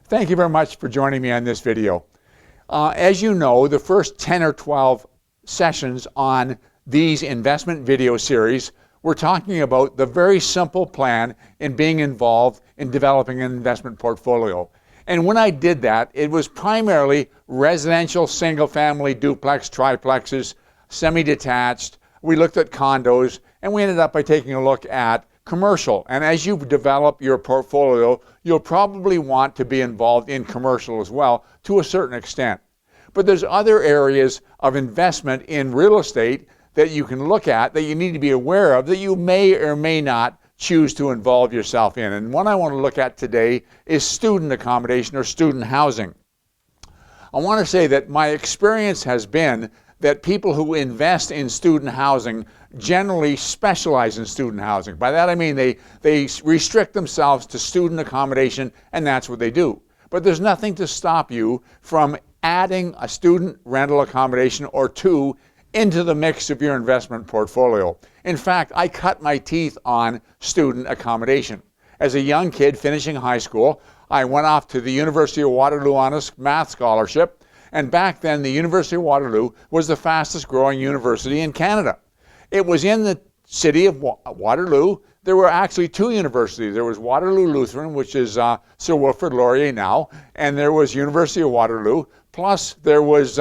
Thank you very much for joining me on this video. As you know, the first 10 or 12 sessions on these investment video series, we're talking about the very simple plan in being involved in developing an investment portfolio. And when I did that, it was primarily residential, single-family, duplex, triplexes, semi-detached. We looked at condos, and we ended up by taking a look at commercial. And as you develop your portfolio, you'll probably want to be involved in commercial as well to a certain extent. But there's other areas of investment in real estate that you can look at that you need to be aware of that you may or may not choose to involve yourself in. And one I want to look at today is student accommodation or student housing. I want to say that my experience has been that people who invest in student housing generally specialize in student housing. By that I mean they restrict themselves to student accommodation, and that's what they do. But there's nothing to stop you from adding a student rental accommodation or two into the mix of your investment portfolio. In fact, I cut my teeth on student accommodation. As a young kid finishing high school, I went off to the University of Waterloo on a math scholarship, and back then the University of Waterloo was the fastest growing university in Canada. It was in the city of Waterloo. There were actually two universities. There was Waterloo Lutheran, which is Sir Wilfrid Laurier now, and there was University of Waterloo, plus there was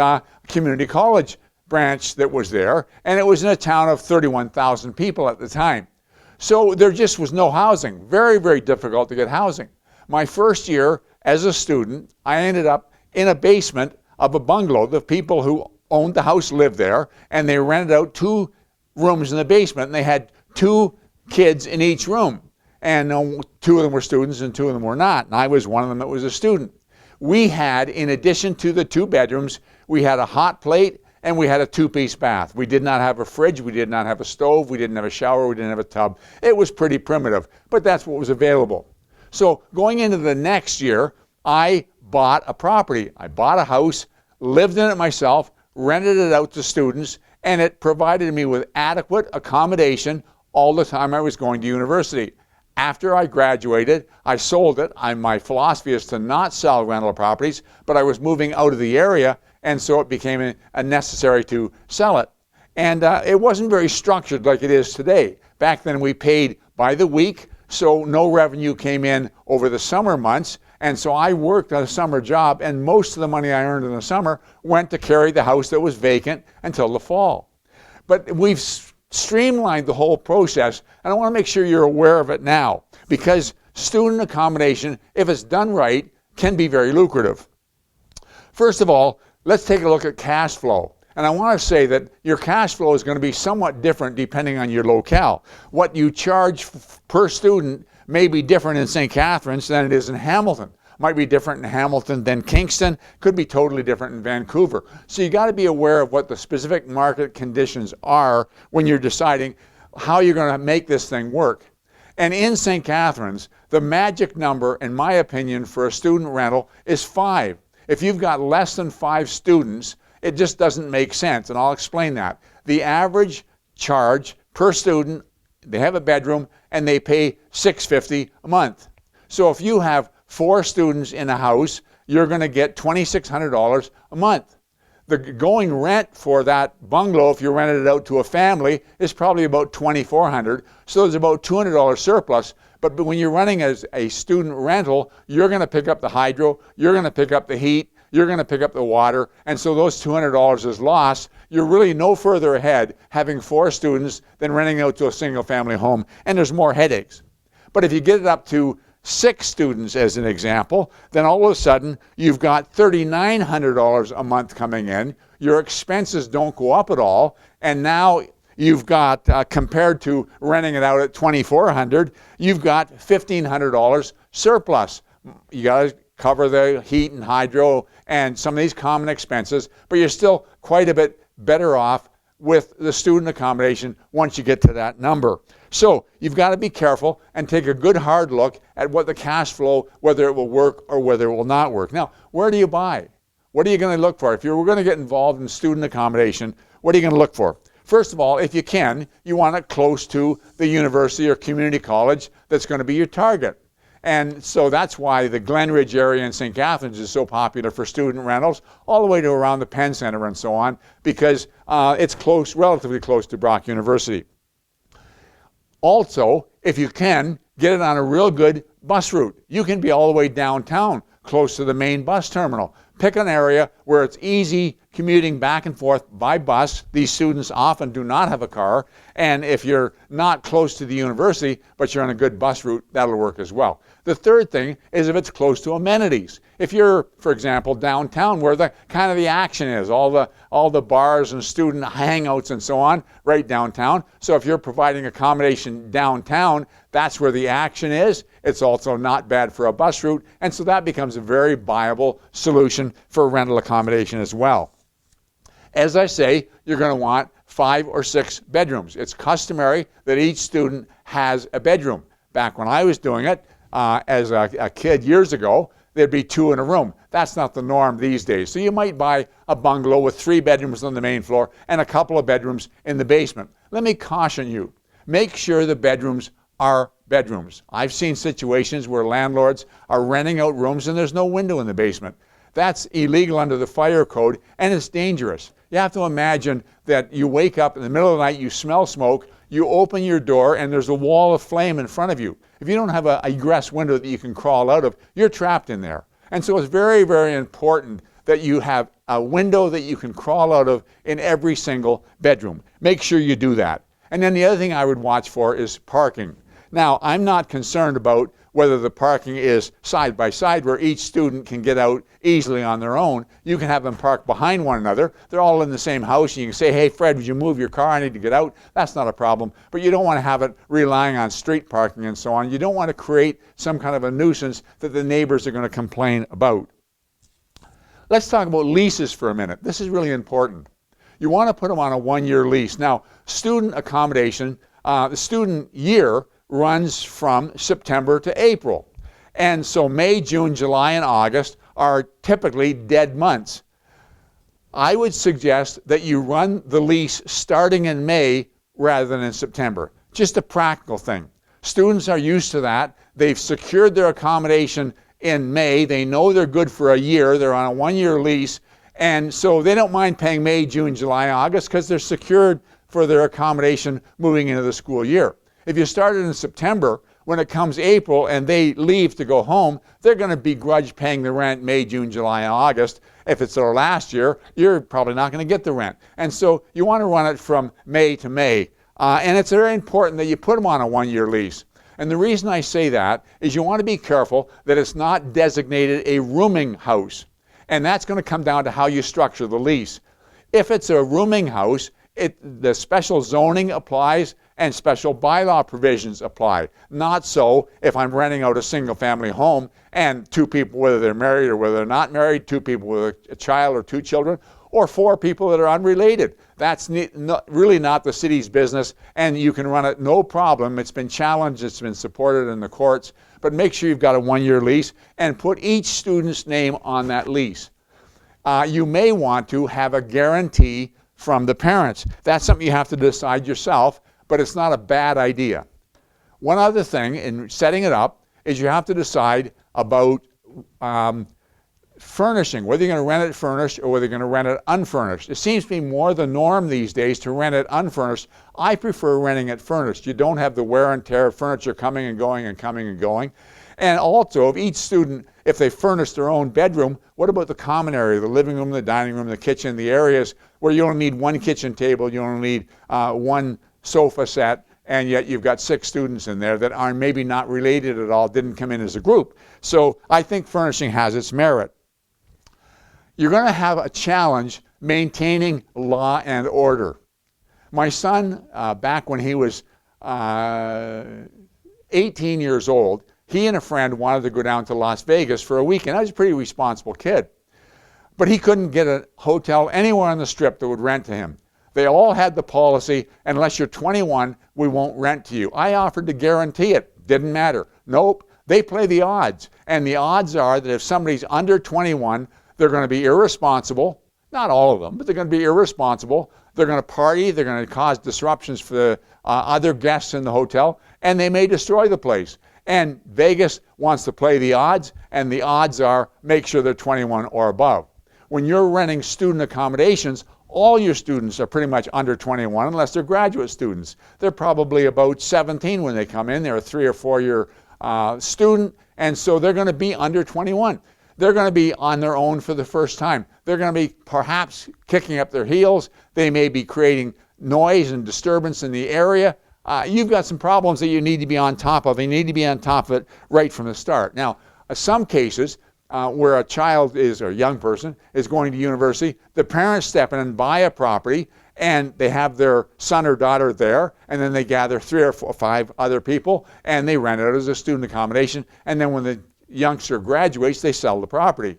community college branch that was there, and it was in a town of 31,000 people at the time. So there just was no housing. Very, very difficult to get housing. My first year as a student, I ended up in a basement of a bungalow. The people who owned the house lived there, and they rented out 2 rooms in the basement, and they had 2 kids in each room. And 2 of them were students and 2 of them were not, and I was one of them that was a student. We had, in addition to the 2 bedrooms, we had a hot plate and we had a 2-piece bath. We did not have a fridge, we did not have a stove, we didn't have a shower, we didn't have a tub. It was pretty primitive, but that's what was available. So going into the next year, I bought a property. I bought a house, lived in it myself, rented it out to students, and it provided me with adequate accommodation all the time I was going to university. After I graduated, I sold it. My philosophy is to not sell rental properties, but I was moving out of the area, and so it became necessary to sell it. And it wasn't very structured like it is today. Back then we paid by the week, so no revenue came in over the summer months, and so I worked a summer job, and most of the money I earned in the summer went to carry the house that was vacant until the fall. But we've streamlined the whole process, and I want to make sure you're aware of it now, because student accommodation, if it's done right, can be very lucrative. First of all, let's take a look at cash flow. And I want to say that your cash flow is going to be somewhat different depending on your locale. What you charge per student may be different in St. Catharines than it is in Hamilton. Might be different in Hamilton than Kingston, could be totally different in Vancouver. So you got to be aware of what the specific market conditions are when you're deciding how you're going to make this thing work. And in St. Catharines, the magic number, in my opinion, for a student rental is 5. If you've got less than 5 students, it just doesn't make sense, and I'll explain that. The average charge per student, they have a bedroom, and they pay $650 a month. So if you have 4 students in a house, you're going to get $2,600 a month. The going rent for that bungalow, if you rented it out to a family, is probably about $2,400. So there's about $200 surplus. But when you're running as a student rental, you're going to pick up the hydro, you're going to pick up the heat, you're going to pick up the water, and so those $200 is lost. You're really no further ahead having 4 students than renting out to a single family home, and there's more headaches. But if you get it up to 6 students as an example, then all of a sudden you've got $3,900 a month coming in, your expenses don't go up at all, and now you've got, compared to renting it out at $2,400, you've got $1,500 surplus. You got to cover the heat and hydro and some of these common expenses, but you're still quite a bit better off with the student accommodation once you get to that number. So you've got to be careful and take a good hard look at what the cash flow, whether it will work or whether it will not work. Now, where do you buy? What are you going to look for? If you're going to get involved in student accommodation, what are you going to look for? First of all, if you can, you want it close to the university or community college that's going to be your target. And so that's why the Glen Ridge area in St. Catharines is so popular for student rentals, all the way to around the Penn Center and so on, because it's close, relatively close to Brock University. Also, if you can, get it on a real good bus route. You can be all the way downtown, close to the main bus terminal. Pick an area where it's easy commuting back and forth by bus. These students often do not have a car. And if you're not close to the university, but you're on a good bus route, that'll work as well. The third thing is if it's close to amenities. If you're, for example, downtown where the kind of the action is, all the bars and student hangouts and so on, right downtown. So if you're providing accommodation downtown, that's where the action is. It's also not bad for a bus route. And so that becomes a very viable solution for rental accommodation as well. As I say, you're going to want 5 or 6 bedrooms. It's customary that each student has a bedroom. Back when I was doing it as a kid years ago, there'd be 2 in a room. That's not the norm these days. So you might buy a bungalow with 3 bedrooms on the main floor and a couple of bedrooms in the basement. Let me caution you, make sure the bedrooms are bedrooms. I've seen situations where landlords are renting out rooms and there's no window in the basement. That's illegal under the fire code, and it's dangerous. You have to imagine that you wake up in the middle of the night, you smell smoke, you open your door, and there's a wall of flame in front of you. If you don't have an egress window that you can crawl out of, you're trapped in there. And so it's very, very important that you have a window that you can crawl out of in every single bedroom. Make sure you do that. And then the other thing I would watch for is parking. Now, I'm not concerned about whether the parking is side by side where each student can get out easily on their own. You can have them park behind one another. They're all in the same house. And you can say, hey, Fred, would you move your car? I need to get out. That's not a problem. But you don't want to have it relying on street parking and so on. You don't want to create some kind of a nuisance that the neighbors are going to complain about. Let's talk about leases for a minute. This is really important. You want to put them on a 1-year lease. Now, student accommodation, the student year runs from September to April. And so May, June, July, and August are typically dead months. I would suggest that you run the lease starting in May rather than in September. Just a practical thing. Students are used to that. They've secured their accommodation in May. They know they're good for a year. They're on a 1-year lease. And so they don't mind paying May, June, July, August because they're secured for their accommodation moving into the school year. If you started in September, when it comes April and they leave to go home, they're going to begrudge paying the rent May, June, July, and August. If it's their last year, you're probably not going to get the rent. And so you want to run it from May to May. And it's very important that you put them on a 1-year lease. And the reason I say that is you want to be careful that it's not designated a rooming house. And that's going to come down to how you structure the lease. If it's a rooming house, the special zoning applies and special bylaw provisions apply. Not so if I'm renting out a single family home and 2 people, whether they're married or whether they're not married, 2 people with a child or 2 children, or 4 people that are unrelated. That's really not the city's business, and you can run it no problem. It's been challenged, it's been supported in the courts, but make sure you've got a 1-year lease and put each student's name on that lease. You may want to have a guarantee from the parents. That's something you have to decide yourself, but it's not a bad idea. One other thing in setting it up is you have to decide about furnishing, whether you're going to rent it furnished or whether you're going to rent it unfurnished. It seems to be more the norm these days to rent it unfurnished. I prefer renting it furnished. You don't have the wear and tear of furniture coming and going and coming and going. And also, if each student, if they furnish their own bedroom, what about the common area, the living room, the dining room, the kitchen, the areas where you only need 1 kitchen table, you only need 1 sofa set, and yet you've got 6 students in there that are maybe not related at all, didn't come in as a group. So I think furnishing has its merit. You're going to have a challenge maintaining law and order. My son, back when he was 18 years old, he and a friend wanted to go down to Las Vegas for a weekend. I was a pretty responsible kid. But he couldn't get a hotel anywhere on the Strip that would rent to him. They all had the policy, unless you're 21, we won't rent to you. I offered to guarantee it. Didn't matter. Nope. They play the odds. And the odds are that if somebody's under 21, they're going to be irresponsible. Not all of them, but they're going to be irresponsible. They're going to party. They're going to cause disruptions for the other guests in the hotel, and they may destroy the place. And Vegas wants to play the odds, and the odds are make sure they're 21 or above. When you're renting student accommodations, all your students are pretty much under 21 unless they're graduate students. They're probably about 17 when they come in. They're a 3 or 4 year student, and so they're going to be under 21. They're going to be on their own for the first time. They're going to be perhaps kicking up their heels. They may be creating noise and disturbance in the area. You've got some problems that you need to be on top of. You need to be on top of it right from the start. Now, some cases where a child is, or a young person, is going to university, the parents step in and buy a property, and they have their son or daughter there, and then they gather 3 or 4 or 5 other people, and they rent it out as a student accommodation, and then when the youngster graduates, they sell the property.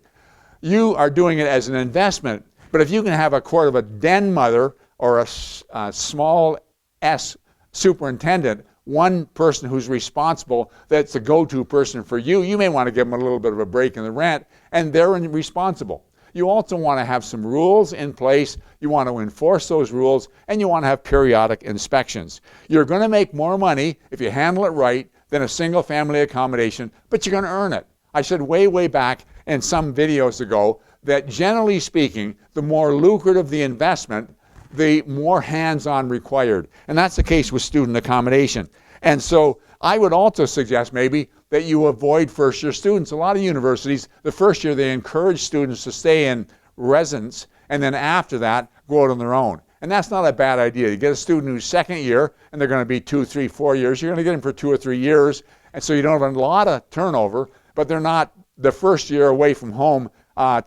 You are doing it as an investment, but if you can have a court of a den mother or a small S superintendent, one person who's responsible, that's a go-to person for you, you may want to give them a little bit of a break in the rent, and they're responsible. You also want to have some rules in place. You want to enforce those rules, and you want to have periodic inspections. You're going to make more money if you handle it right than a single family accommodation, but you're going to earn it. I said way back in some videos ago that generally speaking, the more lucrative the investment, the more hands-on required. And that's the case with student accommodation. And so I would also suggest maybe that you avoid first-year students. A lot of universities, the first year they encourage students to stay in residence, and then after that, go out on their own. And that's not a bad idea. You get a student who's second year, and they're going to be 2, 3, 4 years. You're going to get them for 2 or 3 years, and so you don't have a lot of turnover, but they're not the first year away from home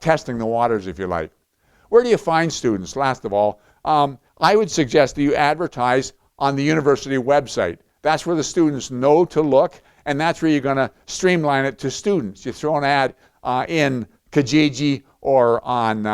testing the waters, if you like. Where do you find students? Last of all, I would suggest that you advertise on the university website. That's where the students know to look, and that's where you're going to streamline it to students. You throw an ad in Kijiji or on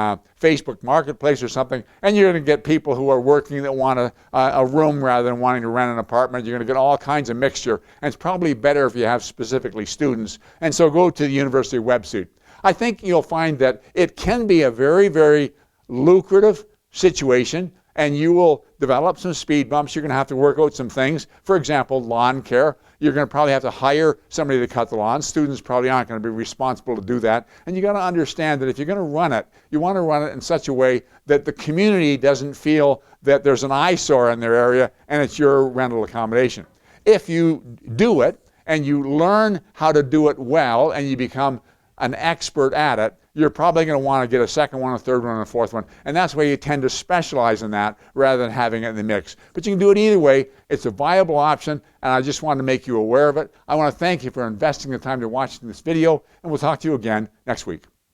Facebook Marketplace or something, and you're going to get people who are working that want a room rather than wanting to rent an apartment. You're going to get all kinds of mixture, and it's probably better if you have specifically students. And so go to the university website. I think you'll find that it can be a very lucrative situation, and you will develop some speed bumps. You're going to have to work out some things. For example, lawn care. You're going to probably have to hire somebody to cut the lawn. Students probably aren't going to be responsible to do that. And you got to understand that if you're going to run it, you want to run it in such a way that the community doesn't feel that there's an eyesore in their area and it's your rental accommodation. If you do it and you learn how to do it well and you become an expert at it, you're probably going to want to get a second one, a third one, and a fourth one. And that's why you tend to specialize in that rather than having it in the mix. But you can do it either way. It's a viable option, and I just wanted to make you aware of it. I want to thank you for investing the time to watch this video, and we'll talk to you again next week.